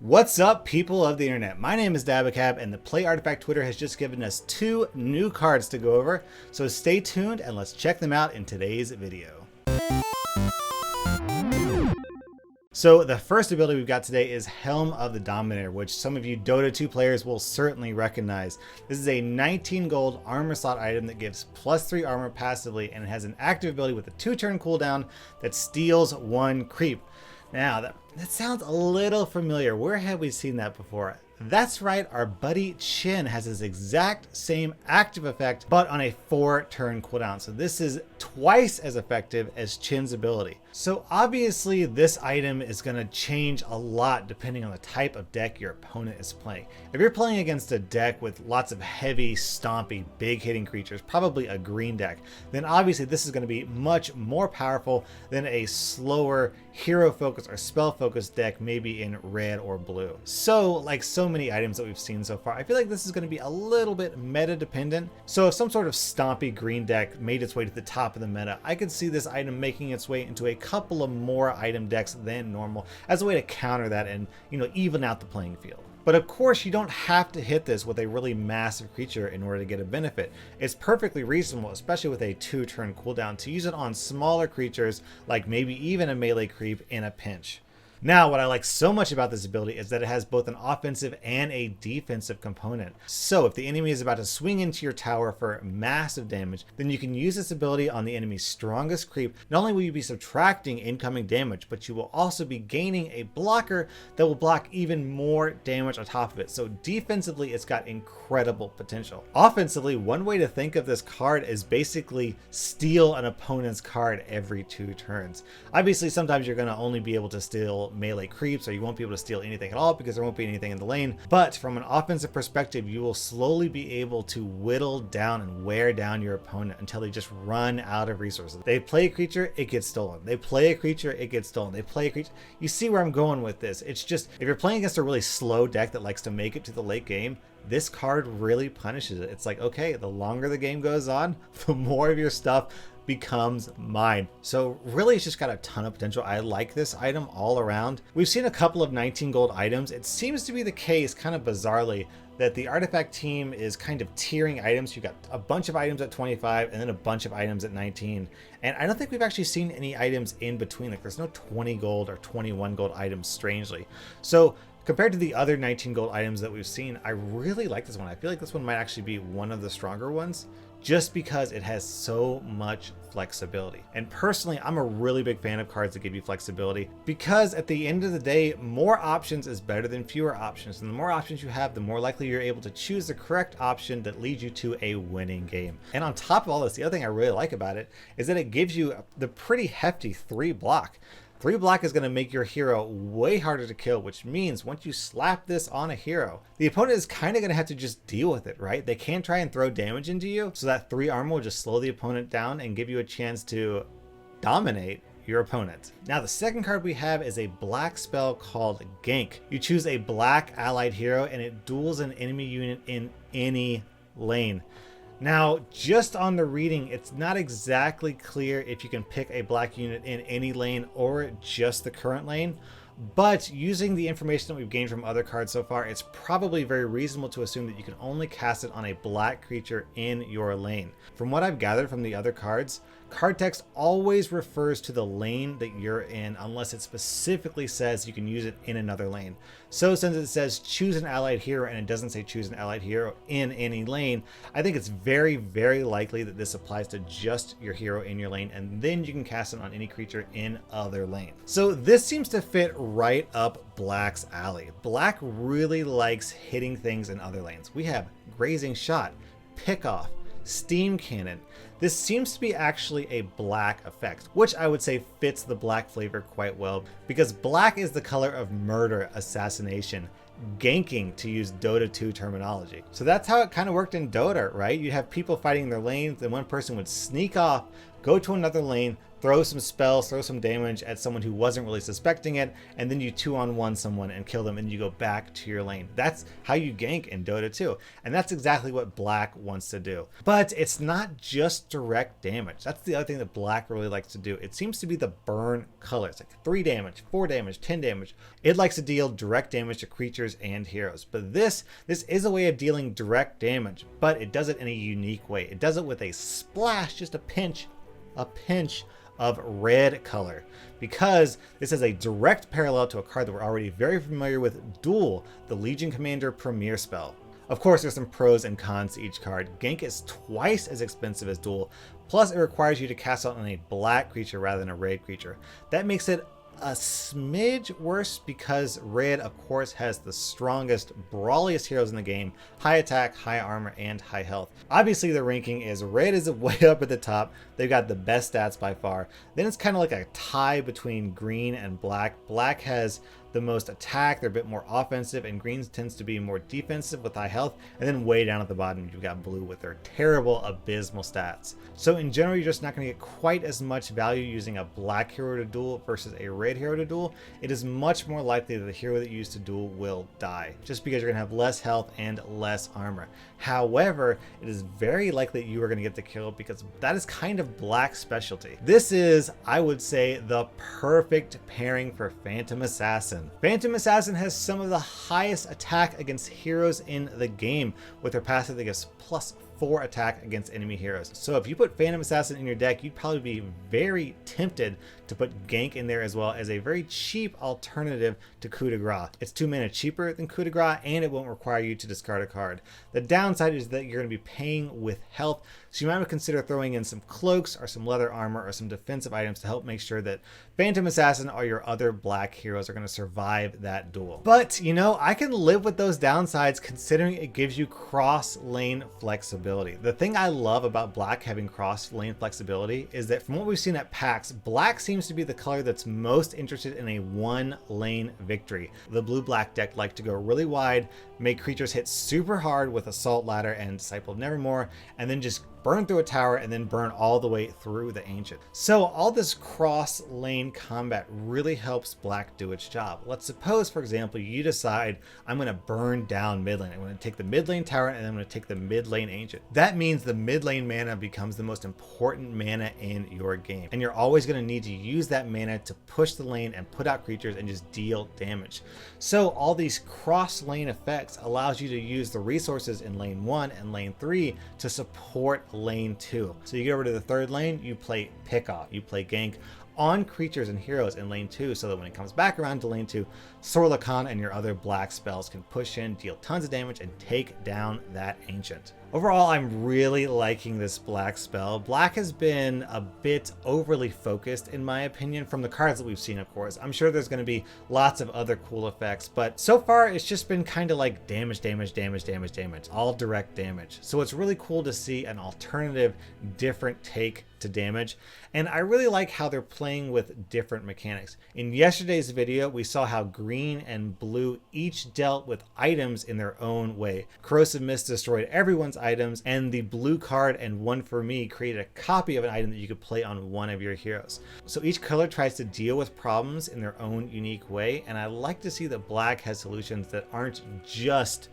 What's up, people of the internet? My name is Dabacab, and the Play Artifact Twitter has just given us two new cards to go over, so stay tuned and let's check them out in today's video. So the first ability we've got today is Helm of the Dominator, which some of you Dota 2 players will certainly recognize. This is a 19 gold armor slot item that gives +3 armor passively, and it has an active ability with a 2-turn cooldown that steals 1 creep. Now, that sounds a little familiar. Where have we seen that before? That's right, our buddy Chin has his exact same active effect, but on a 4-turn cooldown. So this is twice as effective as Chin's ability. So obviously this item is going to change a lot depending on the type of deck your opponent is playing. If you're playing against a deck with lots of heavy, stompy, big hitting creatures, probably a green deck, then obviously this is going to be much more powerful than a slower hero focused or spell focused deck, maybe in red or blue. So like so many items that we've seen so far, I feel like this is going to be a little bit meta dependent. So if some sort of stompy green deck made its way to the top of the meta, I could see this item making its way into a couple of more item decks than normal as a way to counter that and, even out the playing field. But of course, you don't have to hit this with a really massive creature in order to get a benefit. It's perfectly reasonable, especially with a 2-turn cooldown, to use it on smaller creatures like maybe even a melee creep in a pinch. Now, what I like so much about this ability is that it has both an offensive and a defensive component. So if the enemy is about to swing into your tower for massive damage, then you can use this ability on the enemy's strongest creep. Not only will you be subtracting incoming damage, but you will also be gaining a blocker that will block even more damage on top of it. So defensively, it's got incredible potential. Offensively, one way to think of this card is basically steal an opponent's card every 2 turns. Obviously, sometimes you're going to only be able to steal melee creeps, or you won't be able to steal anything at all because there won't be anything in the lane. But from an offensive perspective, you will slowly be able to whittle down and wear down your opponent until they just run out of resources. They play a creature, it gets stolen. They play a creature, it gets stolen. They play a creature. You see where I'm going with this. It's just, if you're playing against a really slow deck that likes to make it to the late game, this card really punishes it. It's like, okay, the longer the game goes on, the more of your stuff becomes mine. So really, it's just got a ton of potential. I like this item all around. We've seen a couple of 19 gold items. It seems to be the case, kind of bizarrely, that the artifact team is kind of tiering items. You've got a bunch of items at 25 and then a bunch of items at 19. And I don't think we've actually seen any items in between. Like, there's no 20 gold or 21 gold items, strangely. So compared to the other 19 gold items that we've seen, I really like this one. I feel like this one might actually be one of the stronger ones, just because it has so much flexibility. And personally, I'm a really big fan of cards that give you flexibility, because at the end of the day, more options is better than fewer options. And the more options you have, the more likely you're able to choose the correct option that leads you to a winning game. And on top of all this, the other thing I really like about it is that it gives you the pretty hefty 3 block. 3 block is going to make your hero way harder to kill, which means once you slap this on a hero, the opponent is kind of going to have to just deal with it, right? They can try and throw damage into you, so that 3 armor will just slow the opponent down and give you a chance to dominate your opponent. Now, the second card we have is a black spell called Gank. You choose a black allied hero and it duels an enemy unit in any lane. Now, just on the reading, it's not exactly clear if you can pick a black unit in any lane or just the current lane, but using the information that we've gained from other cards so far, it's probably very reasonable to assume that you can only cast it on a black creature in your lane. From what I've gathered from the other cards, card text always refers to the lane that you're in unless it specifically says you can use it in another lane. So since it says choose an allied hero and it doesn't say choose an allied hero in any lane, I think it's very, very likely that this applies to just your hero in your lane, and then you can cast it on any creature in other lane. So this seems to fit right up Black's alley. Black really likes hitting things in other lanes. We have Grazing Shot, Pick Off, Steam Cannon. This seems to be actually a black effect, which I would say fits the black flavor quite well, because black is the color of murder, assassination, ganking, to use Dota 2 terminology. So that's how it kind of worked in Dota, right? You'd have people fighting in their lanes, then one person would sneak off, go to another lane, throw some spells, throw some damage at someone who wasn't really suspecting it, and then you 2-on-1 someone and kill them, and you go back to your lane. That's how you gank in Dota 2, and that's exactly what Black wants to do. But it's not just direct damage. That's the other thing that Black really likes to do. It seems to be the burn color. It's like 3 damage, 4 damage, 10 damage. It likes to deal direct damage to creatures and heroes. But this is a way of dealing direct damage, but it does it in a unique way. It does it with a splash, just a pinch of red color, because this is a direct parallel to a card that we're already very familiar with, Duel, the Legion Commander Premier spell. Of course, there's some pros and cons to each card. Gank is twice as expensive as Duel, plus it requires you to cast out on a black creature rather than a red creature. That makes it a smidge worse because red, of course, has the strongest, brawliest heroes in the game: high attack, high armor, and high health. Obviously, the ranking is red is way up at the top. They've got the best stats by far. Then it's kind of like a tie between green and black. Black has the most attack, they're a bit more offensive, and green tends to be more defensive with high health. And then way down at the bottom, you've got blue with their terrible, abysmal stats. So in general, you're just not going to get quite as much value using a black hero to duel versus a red hero to duel. It is much more likely that the hero that you use to duel will die, just because you're going to have less health and less armor. However, it is very likely that you are going to get the kill because that is kind of Black's specialty. This is, I would say, the perfect pairing for Phantom Assassin. Phantom Assassin has some of the highest attack against heroes in the game, with her passive that gives +4 attack against enemy heroes. So if you put Phantom Assassin in your deck, you'd probably be very tempted to put Gank in there as well, as a very cheap alternative to coup de grace. It's 2 mana cheaper than coup de grace, and it won't require you to discard a card. The downside is that you're going to be paying with health, so you might want to consider throwing in some cloaks or some leather armor or some defensive items to help make sure that Phantom Assassin or your other black heroes are going to survive that duel. But, you know, I can live with those downsides considering it gives you cross-lane flexibility. The thing I love about Black having cross-lane flexibility is that from what we've seen at PAX, Black seems to be the color that's most interested in a one-lane victory. The blue-black deck like to go really wide, make creatures hit super hard with Assault Ladder and Disciple of Nevermore, and then just burn through a tower and then burn all the way through the Ancient. So all this cross lane combat really helps Black do its job. Let's suppose, for example, you decide, I'm going to burn down mid lane. I'm going to take the mid lane tower and I'm going to take the mid lane Ancient. That means the mid lane mana becomes the most important mana in your game. And you're always going to need to use that mana to push the lane and put out creatures and just deal damage. So all these cross lane effects allows you to use the resources in lane 1 and lane 3 to support lane 2. So you get over to the third lane, you play pick off, you play gank on creatures and heroes in lane 2, so that when it comes back around to lane 2, Sorlakan and your other black spells can push in, deal tons of damage, and take down that Ancient. Overall, I'm really liking this Black spell. Black has been a bit overly focused, in my opinion, from the cards that we've seen, of course. I'm sure there's going to be lots of other cool effects, but so far it's just been kind of like damage, damage, damage, damage, damage, all direct damage. So it's really cool to see an alternative, different take to damage, and I really like how they're playing with different mechanics. In yesterday's video, we saw how green and blue each dealt with items in their own way. Corrosive Mist destroyed everyone's items, and the blue card and One For Me created a copy of an item that you could play on one of your heroes. So each color tries to deal with problems in their own unique way, and I like to see that Black has solutions that aren't just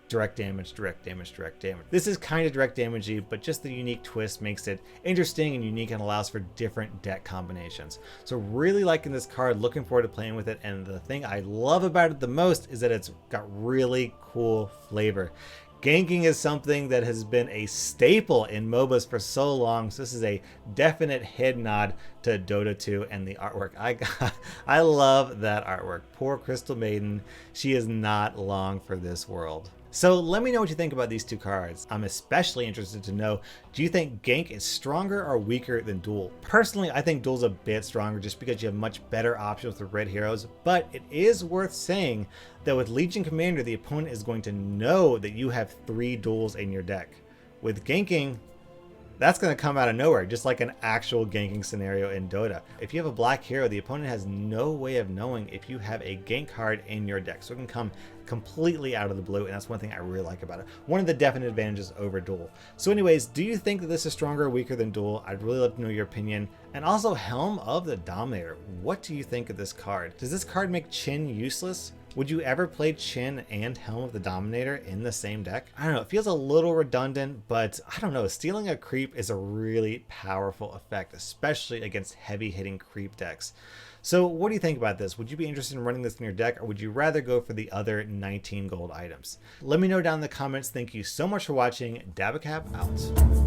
direct damage, direct damage, direct damage. This is kind of direct damagey, but just the unique twist makes it interesting and unique and allows for different deck combinations. So really liking this card, looking forward to playing with it, and the thing I love about it the most is that it's got really cool flavor. Ganking is something that has been a staple in MOBAs for so long, so this is a definite head nod to Dota 2 and the artwork. I love that artwork. Poor Crystal Maiden, she is not long for this world. So let me know what you think about these two cards. I'm especially interested to know, do you think Gank is stronger or weaker than Duel? Personally, I think Duel's a bit stronger just because you have much better options with red heroes, but it is worth saying that with Legion Commander, the opponent is going to know that you have 3 duels in your deck. With ganking, that's going to come out of nowhere, just like an actual ganking scenario in Dota. If you have a black hero, the opponent has no way of knowing if you have a gank card in your deck. So it can come completely out of the blue, and that's one thing I really like about it. One of the definite advantages over Duel. So anyways, do you think that this is stronger or weaker than Duel? I'd really love to know your opinion. And also, Helm of the Dominator. What do you think of this card? Does this card make Chin useless? Would you ever play Chin and Helm of the Dominator in the same deck? I don't know, it feels a little redundant, but I don't know, stealing a creep is a really powerful effect, especially against heavy hitting creep decks. So what do you think about this? Would you be interested in running this in your deck, or would you rather go for the other 19 gold items? Let me know down in the comments. Thank you so much for watching. Dabacap out.